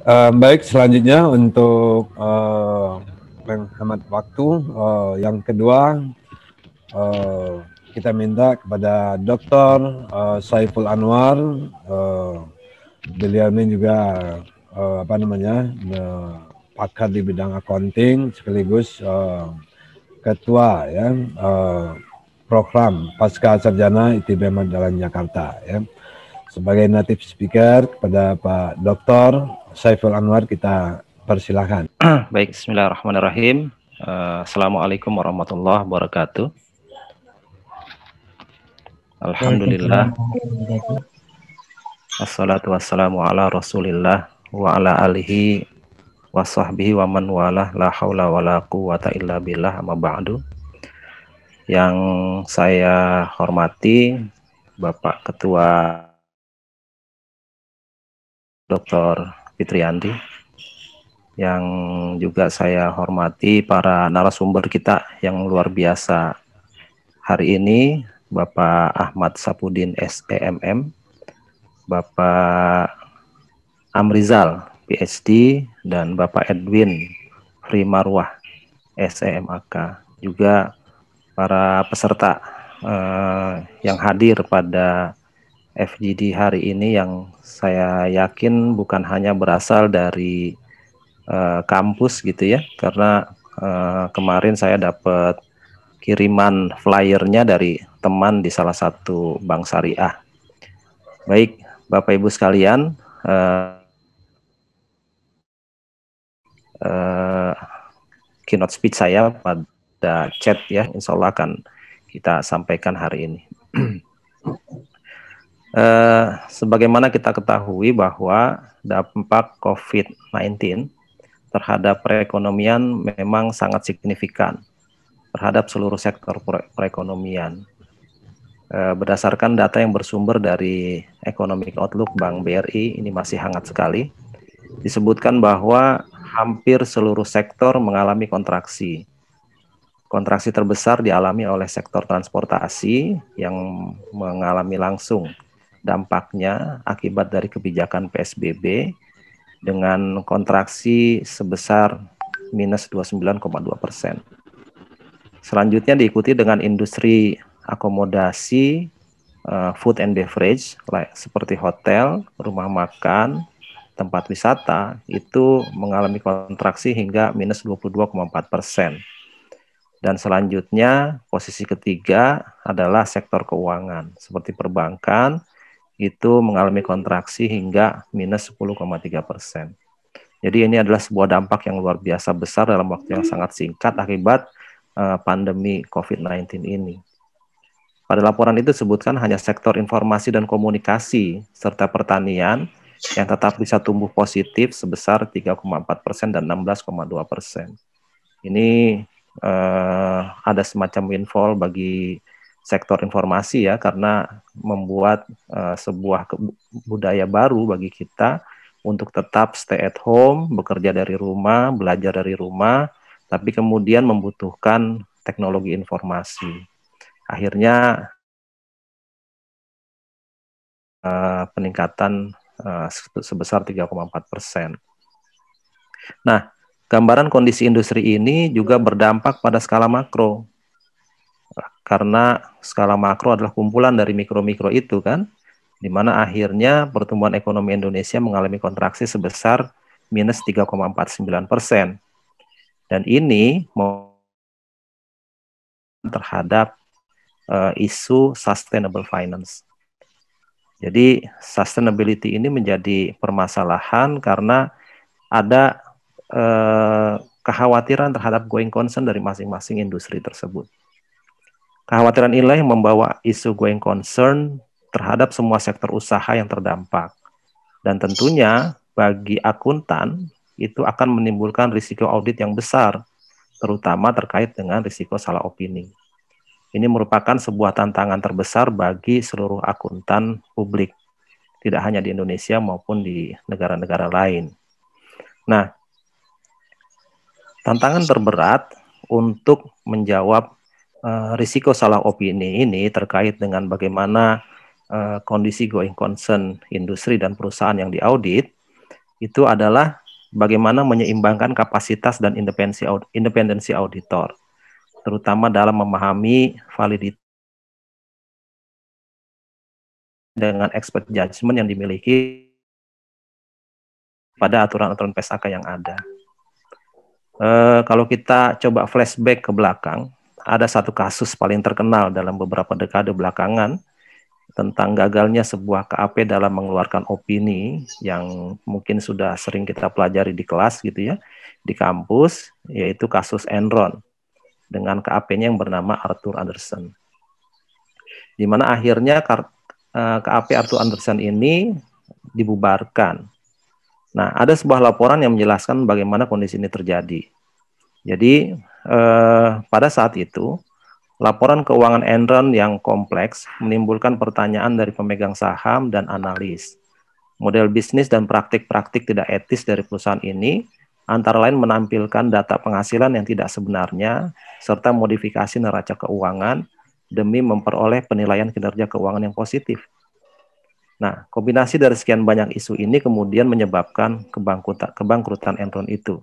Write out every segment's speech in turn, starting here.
Baik, selanjutnya untuk menghemat waktu, yang kedua kita minta kepada Dr. Saiful Anwar. Beliau ini juga pakar di bidang accounting sekaligus ketua ya program pasca sarjana ITB Mandalan Jakarta ya. Sebagai native speaker kepada Pak Dr. Saiful Anwar kita persilahkan. Baik, bismillahirrahmanirrahim. Assalamualaikum warahmatullahi wabarakatuh. Alhamdulillah. Assalatu wassalamu ala rasulillah wa ala alihi wa sahbihi wa man walah, la haula wa la quwata illa billah, amma ba'du. Yang saya hormati Bapak Ketua Dr. Fitriyanti, yang juga saya hormati para narasumber kita yang luar biasa hari ini, Bapak Ahmad Sapudin SEMM, Bapak Amrizal PhD, dan Bapak Edwin Frimarwah SEMAK, juga para peserta yang hadir pada FGD hari ini yang saya yakin bukan hanya berasal dari kampus gitu ya, karena kemarin saya dapat kiriman flyernya dari teman di salah satu bank syariah. Baik, Bapak Ibu sekalian, keynote speech saya pada chat ya, insya Allah akan kita sampaikan hari ini. Sebagaimana kita ketahui bahwa dampak COVID-19 terhadap perekonomian memang sangat signifikan terhadap seluruh sektor perekonomian. Berdasarkan data yang bersumber dari Economic Outlook Bank BRI, ini masih hangat sekali, disebutkan bahwa hampir seluruh sektor mengalami kontraksi. Kontraksi terbesar dialami oleh sektor transportasi yang mengalami langsung dampaknya akibat dari kebijakan PSBB dengan kontraksi sebesar minus 29,2%. Selanjutnya diikuti dengan industri akomodasi, food and beverage, seperti hotel, rumah makan, tempat wisata, itu mengalami kontraksi hingga minus 22,4%. Dan selanjutnya posisi ketiga adalah sektor keuangan, seperti perbankan, itu mengalami kontraksi hingga minus 10,3%. Jadi ini adalah sebuah dampak yang luar biasa besar dalam waktu yang sangat singkat akibat pandemi COVID-19 ini. Pada laporan itu disebutkan hanya sektor informasi dan komunikasi serta pertanian yang tetap bisa tumbuh positif sebesar 3,4% dan 16,2%. Ini ada semacam windfall bagi sektor informasi ya, karena membuat sebuah budaya baru bagi kita untuk tetap stay at home, bekerja dari rumah, belajar dari rumah, tapi kemudian membutuhkan teknologi informasi. Akhirnya peningkatan sebesar 3,4%. Nah, gambaran kondisi industri ini juga berdampak pada skala makro. Karena skala makro adalah kumpulan dari mikro-mikro itu kan, di mana akhirnya pertumbuhan ekonomi Indonesia mengalami kontraksi sebesar minus 3,49%. Dan ini terhadap isu sustainable finance. Jadi sustainability ini menjadi permasalahan karena ada kekhawatiran terhadap going concern dari masing-masing industri tersebut. Kekhawatiran inilah yang membawa isu going concern terhadap semua sektor usaha yang terdampak. Dan tentunya bagi akuntan itu akan menimbulkan risiko audit yang besar, terutama terkait dengan risiko salah opini. Ini merupakan sebuah tantangan terbesar bagi seluruh akuntan publik, tidak hanya di Indonesia maupun di negara-negara lain. Nah, tantangan terberat untuk menjawab risiko salah opini ini terkait dengan bagaimana kondisi going concern industri dan perusahaan yang diaudit, itu adalah bagaimana menyeimbangkan kapasitas dan independensi auditor, terutama dalam memahami validitas dengan expert judgment yang dimiliki pada aturan-aturan PSAK yang ada. Kalau kita coba flashback ke belakang, ada satu kasus paling terkenal dalam beberapa dekade belakangan tentang gagalnya sebuah KAP dalam mengeluarkan opini yang mungkin sudah sering kita pelajari di kelas gitu ya, di kampus, yaitu kasus Enron dengan KAP-nya yang bernama Arthur Andersen. Di mana akhirnya KAP Arthur Andersen ini dibubarkan. Nah, ada sebuah laporan yang menjelaskan bagaimana kondisi ini terjadi. Jadi, pada saat itu, laporan keuangan Enron yang kompleks menimbulkan pertanyaan dari pemegang saham dan analis. Model bisnis dan praktik-praktik tidak etis dari perusahaan ini, antara lain menampilkan data penghasilan yang tidak sebenarnya, serta modifikasi neraca keuangan demi memperoleh penilaian kinerja keuangan yang positif. Nah, kombinasi dari sekian banyak isu ini kemudian menyebabkan kebangkrutan Enron itu.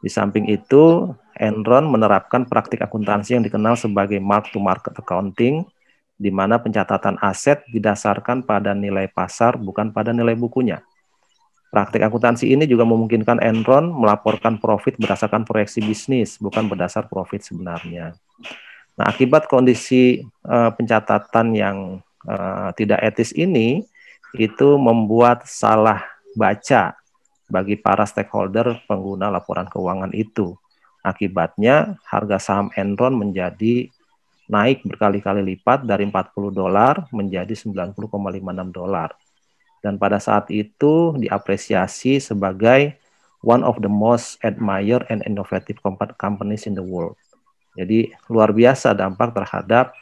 Di samping itu, Enron menerapkan praktik akuntansi yang dikenal sebagai mark-to-market accounting, di mana pencatatan aset didasarkan pada nilai pasar bukan pada nilai bukunya. Praktik akuntansi ini juga memungkinkan Enron melaporkan profit berdasarkan proyeksi bisnis, bukan berdasar profit sebenarnya. Nah, akibat kondisi pencatatan yang tidak etis ini, itu membuat salah baca bagi para stakeholder pengguna laporan keuangan itu. Akibatnya, harga saham Enron menjadi naik berkali-kali lipat dari $40 menjadi $90,56. Dan pada saat itu diapresiasi sebagai one of the most admired and innovative companies in the world. Jadi luar biasa dampak terhadap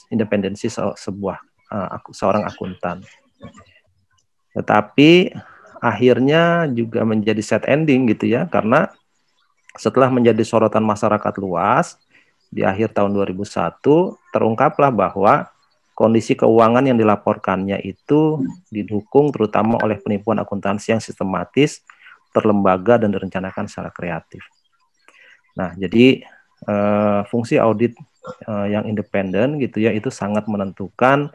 independensi seorang akuntan. Tetapi akhirnya juga menjadi sad ending gitu ya, karena setelah menjadi sorotan masyarakat luas di akhir tahun 2001 terungkaplah bahwa kondisi keuangan yang dilaporkannya itu didukung terutama oleh penipuan akuntansi yang sistematis, terlembaga dan direncanakan secara kreatif. Nah, jadi fungsi audit yang independen gitu ya itu sangat menentukan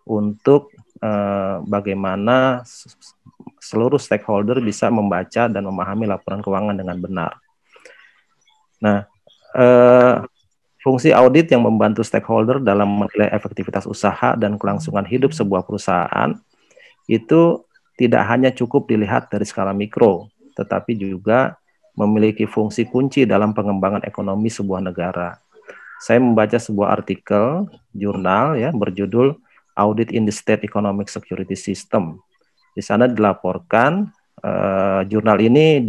untuk bagaimana seluruh stakeholder bisa membaca dan memahami laporan keuangan dengan benar. Nah, fungsi audit yang membantu stakeholder dalam menilai efektivitas usaha dan kelangsungan hidup sebuah perusahaan itu tidak hanya cukup dilihat dari skala mikro, tetapi juga memiliki fungsi kunci dalam pengembangan ekonomi sebuah negara. Saya membaca sebuah artikel jurnal ya berjudul Audit in the State Economic Security System. Di sana dilaporkan jurnal ini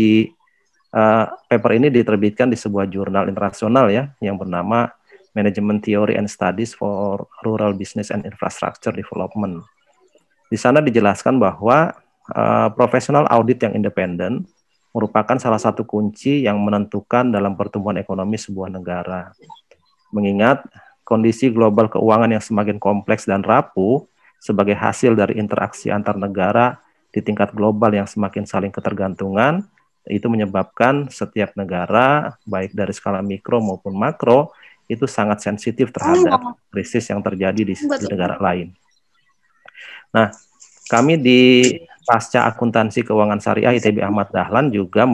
paper ini diterbitkan di sebuah jurnal internasional ya yang bernama Management Theory and Studies for Rural Business and Infrastructure Development. Di sana dijelaskan bahwa profesional audit yang independen merupakan salah satu kunci yang menentukan dalam pertumbuhan ekonomi sebuah negara. Mengingat kondisi global keuangan yang semakin kompleks dan rapuh sebagai hasil dari interaksi antar negara di tingkat global yang semakin saling ketergantungan, itu menyebabkan setiap negara, baik dari skala mikro maupun makro, itu sangat sensitif terhadap krisis yang terjadi di negara lain. Nah, kami di Pasca Akuntansi Keuangan Syariah ITB Ahmad Dahlan juga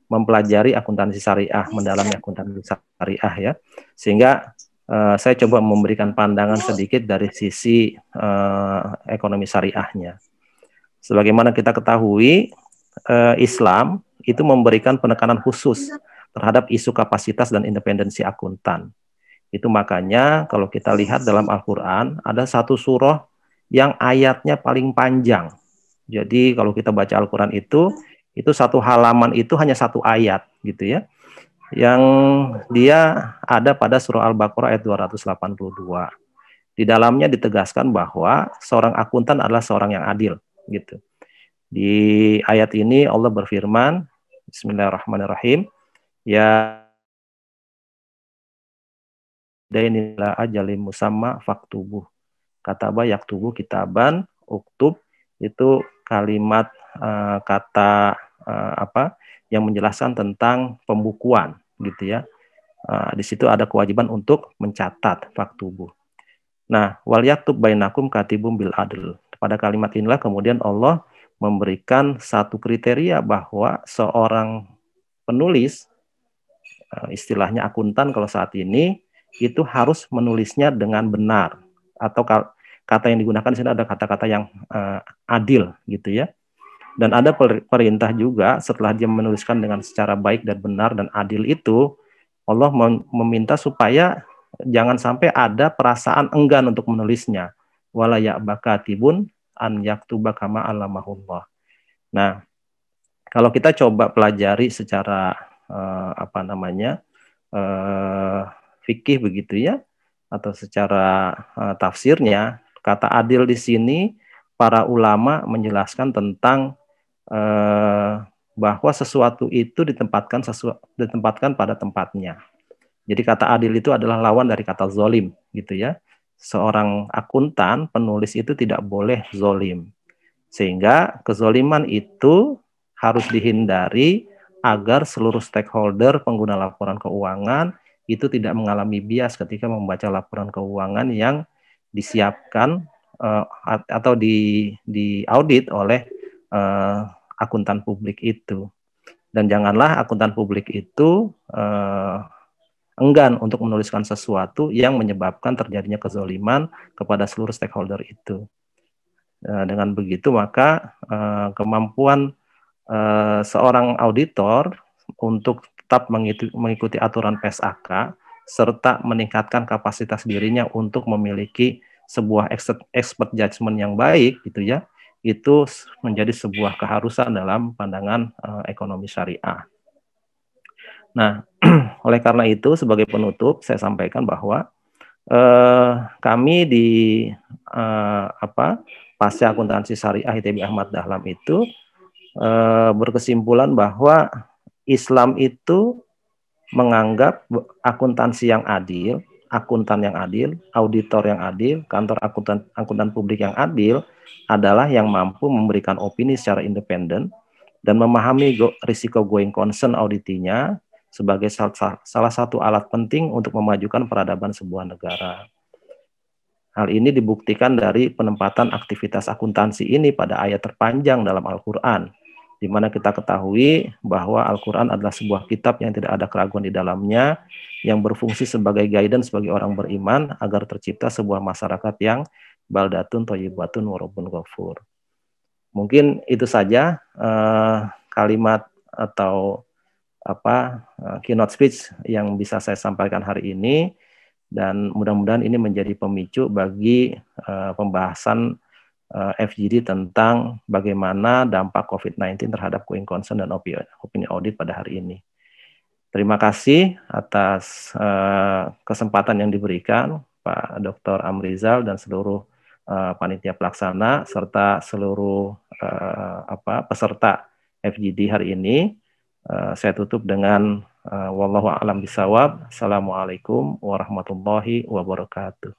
mempelajari akuntansi syariah, mendalami akuntansi syariah ya. Sehingga saya coba memberikan pandangan sedikit dari sisi ekonomi syariahnya. Sebagaimana kita ketahui, Islam itu memberikan penekanan khusus terhadap isu kapasitas dan independensi akuntan. Itu makanya kalau kita lihat dalam Al-Quran, ada satu surah yang ayatnya paling panjang. Jadi kalau kita baca Al-Quran itu satu halaman itu hanya satu ayat gitu ya. Yang dia ada pada surah Al-Baqarah ayat 282. Di dalamnya ditegaskan bahwa seorang akuntan adalah seorang yang adil gitu. Di ayat ini Allah berfirman, Bismillahirrahmanirrahim, ya dainila ajalim musamma faktubuh. Kataba yaktubu kitaban, uktub itu kalimat kata yang menjelaskan tentang pembukuan gitu ya. Di situ ada kewajiban untuk mencatat faktubu. Nah, wal yaktub bainakum katibum bil adl. Pada kalimat inilah kemudian Allah memberikan satu kriteria bahwa seorang penulis, istilahnya akuntan kalau saat ini, itu harus menulisnya dengan benar. Atau kata yang digunakan di sini ada kata-kata yang adil gitu ya. Dan ada perintah juga setelah dia menuliskan dengan secara baik dan benar dan adil itu, Allah meminta supaya jangan sampai ada perasaan enggan untuk menulisnya. Wala ya'bakatibun an yaktuba kama alamahullah. Nah, kalau kita coba pelajari secara fikih begitu ya, atau secara tafsirnya, kata adil di sini para ulama menjelaskan tentang bahwa sesuatu itu ditempatkan pada tempatnya. Jadi kata adil itu adalah lawan dari kata zolim, gitu ya. Seorang akuntan, penulis itu tidak boleh zolim. Sehingga kezoliman itu harus dihindari agar seluruh stakeholder pengguna laporan keuangan itu tidak mengalami bias ketika membaca laporan keuangan yang disiapkan atau di audit oleh akuntan publik itu. Dan janganlah akuntan publik itu enggan untuk menuliskan sesuatu yang menyebabkan terjadinya kezoliman kepada seluruh stakeholder itu. Dengan begitu maka kemampuan seorang auditor untuk tetap mengikuti aturan PSAK serta meningkatkan kapasitas dirinya untuk memiliki sebuah expert judgment yang baik gitu ya, itu menjadi sebuah keharusan dalam pandangan ekonomi syariah. Nah, oleh karena itu sebagai penutup saya sampaikan bahwa kami di Pasca Akuntansi Syariah ITB Ahmad Dahlam itu berkesimpulan bahwa Islam itu menganggap akuntansi yang adil, akuntan yang adil, auditor yang adil, kantor akuntan publik yang adil adalah yang mampu memberikan opini secara independen dan memahami risiko going concern auditinya sebagai salah satu alat penting untuk memajukan peradaban sebuah negara. Hal ini dibuktikan dari penempatan aktivitas akuntansi ini pada ayat terpanjang dalam Al-Quran, di mana kita ketahui bahwa Al-Quran adalah sebuah kitab yang tidak ada keraguan di dalamnya, yang berfungsi sebagai guidance bagi orang beriman agar tercipta sebuah masyarakat yang baldatun thayyibatun wa rabbun ghafur. Mungkin itu saja kalimat atau keynote speech yang bisa saya sampaikan hari ini. Dan mudah-mudahan ini menjadi pemicu bagi pembahasan FGD tentang bagaimana dampak COVID-19 terhadap going concern dan opini audit pada hari ini. Terima kasih atas kesempatan yang diberikan Pak Dr. Amrizal dan seluruh panitia pelaksana serta seluruh peserta FGD hari ini. Saya tutup dengan wallahu a'lam bishawab. Assalamualaikum warahmatullahi wabarakatuh.